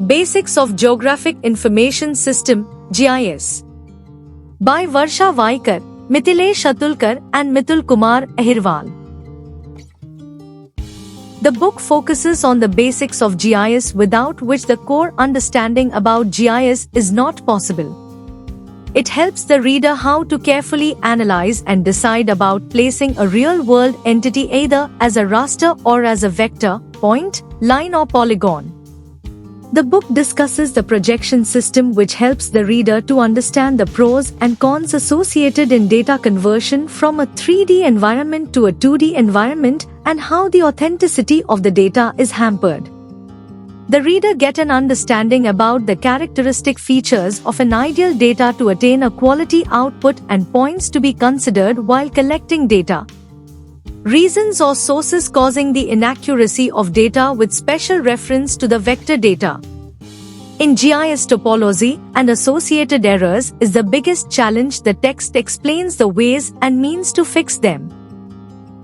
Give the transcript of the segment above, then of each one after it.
Basics of Geographic Information System (GIS) by Varsha Vaikar, Mithilesh Atulkar and Mitul Kumar Ahirwal. The book focuses on the basics of GIS, without which the core understanding about GIS is not possible. It helps the reader how to carefully analyze and decide about placing a real-world entity either as a raster or as a vector, point, line or polygon. The book discusses the projection system, which helps the reader to understand the pros and cons associated in data conversion from a 3D environment to a 2D environment and how the authenticity of the data is hampered. The reader gets an understanding about the characteristic features of an ideal data to attain a quality output and points to be considered while collecting data. Reasons or sources causing the inaccuracy of data with special reference to the vector data. In GIS, topology and associated errors is the biggest challenge. The text explains the ways and means to fix them.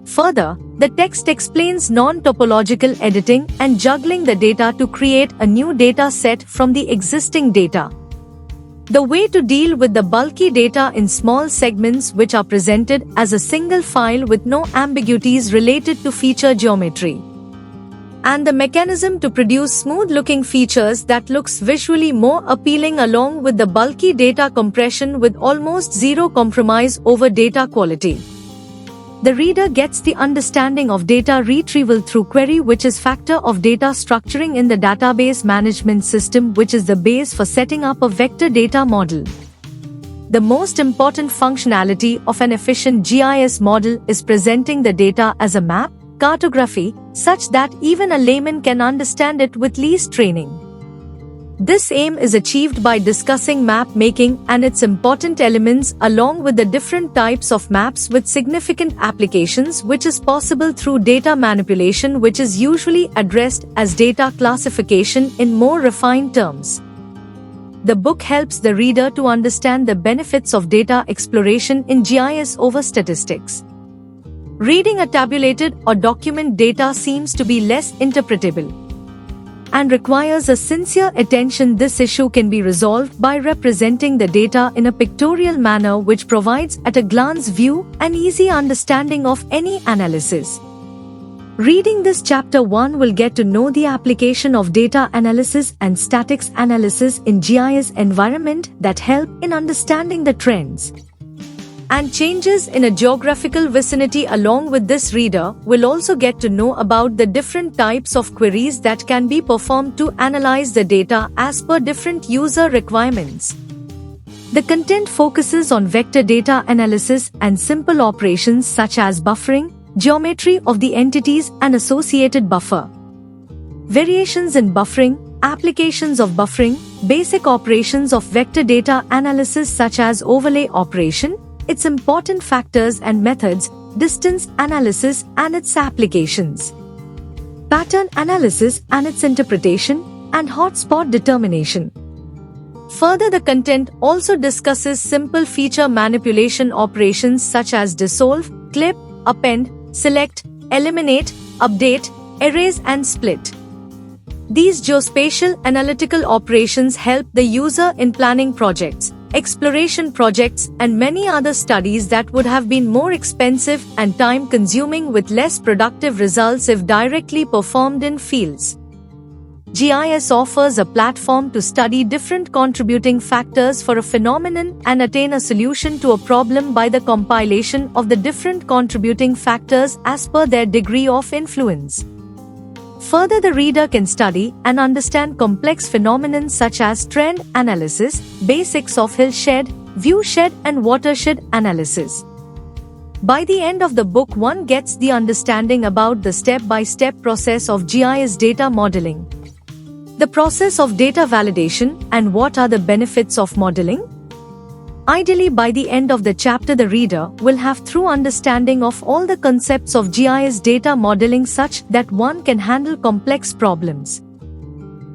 Further, the text explains non-topological editing and juggling the data to create a new data set from the existing data. The way to deal with the bulky data in small segments which are presented as a single file with no ambiguities related to feature geometry. And the mechanism to produce smooth-looking features that looks visually more appealing along with the bulky data compression with almost zero compromise over data quality. The reader gets the understanding of data retrieval through query, which is factor of data structuring in the database management system, which is the base for setting up a vector data model. The most important functionality of an efficient GIS model is presenting the data as a map, cartography, such that even a layman can understand it with least training. This aim is achieved by discussing map making and its important elements along with the different types of maps with significant applications, which is possible through data manipulation, which is usually addressed as data classification in more refined terms. The book helps the reader to understand the benefits of data exploration in GIS over statistics. Reading a tabulated or document data seems to be less interpretable and requires a sincere attention. This issue can be resolved by representing the data in a pictorial manner, which provides at a glance view and easy understanding of any analysis. Reading this chapter 1 will get to know the application of data analysis and statics analysis in GIS environment that help in understanding the trends and changes in a geographical vicinity. Along with this, reader will also get to know about the different types of queries that can be performed to analyze the data as per different user requirements. The content focuses on vector data analysis and simple operations such as buffering, geometry of the entities and associated buffer, variations in buffering, applications of buffering, basic operations of vector data analysis such as overlay operation, its important factors and methods, distance analysis and its applications, pattern analysis and its interpretation, and hotspot determination. Further, the content also discusses simple feature manipulation operations such as dissolve, clip, append, select, eliminate, update, erase and split. These geospatial analytical operations help the user in planning projects, exploration projects and many other studies that would have been more expensive and time-consuming with less productive results if directly performed in fields. GIS offers a platform to study different contributing factors for a phenomenon and attain a solution to a problem by the compilation of the different contributing factors as per their degree of influence. Further, the reader can study and understand complex phenomena such as trend analysis, basics of hillshed, viewshed and watershed analysis. By the end of the book, one gets the understanding about the step-by-step process of GIS data modeling, the process of data validation, and what are the benefits of modeling. Ideally, by the end of the chapter, the reader will have thorough understanding of all the concepts of GIS data modeling such that one can handle complex problems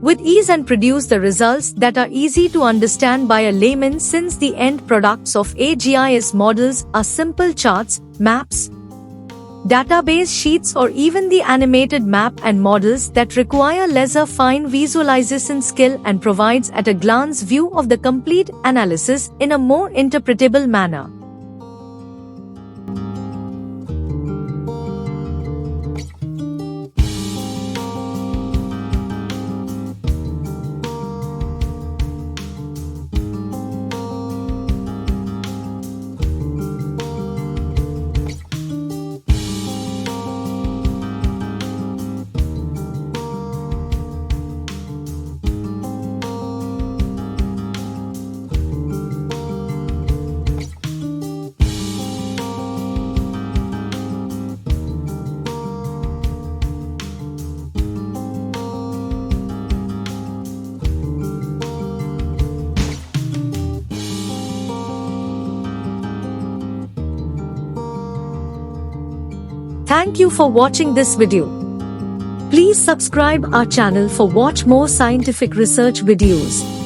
with ease and produce the results that are easy to understand by a layman, since the end products of GIS models are simple charts, maps, database sheets, or even the animated map and models that require lesser fine visualization skill and provides at a glance view of the complete analysis in a more interpretable manner. Thank you for watching this video. Please subscribe our channel for watch more scientific research videos.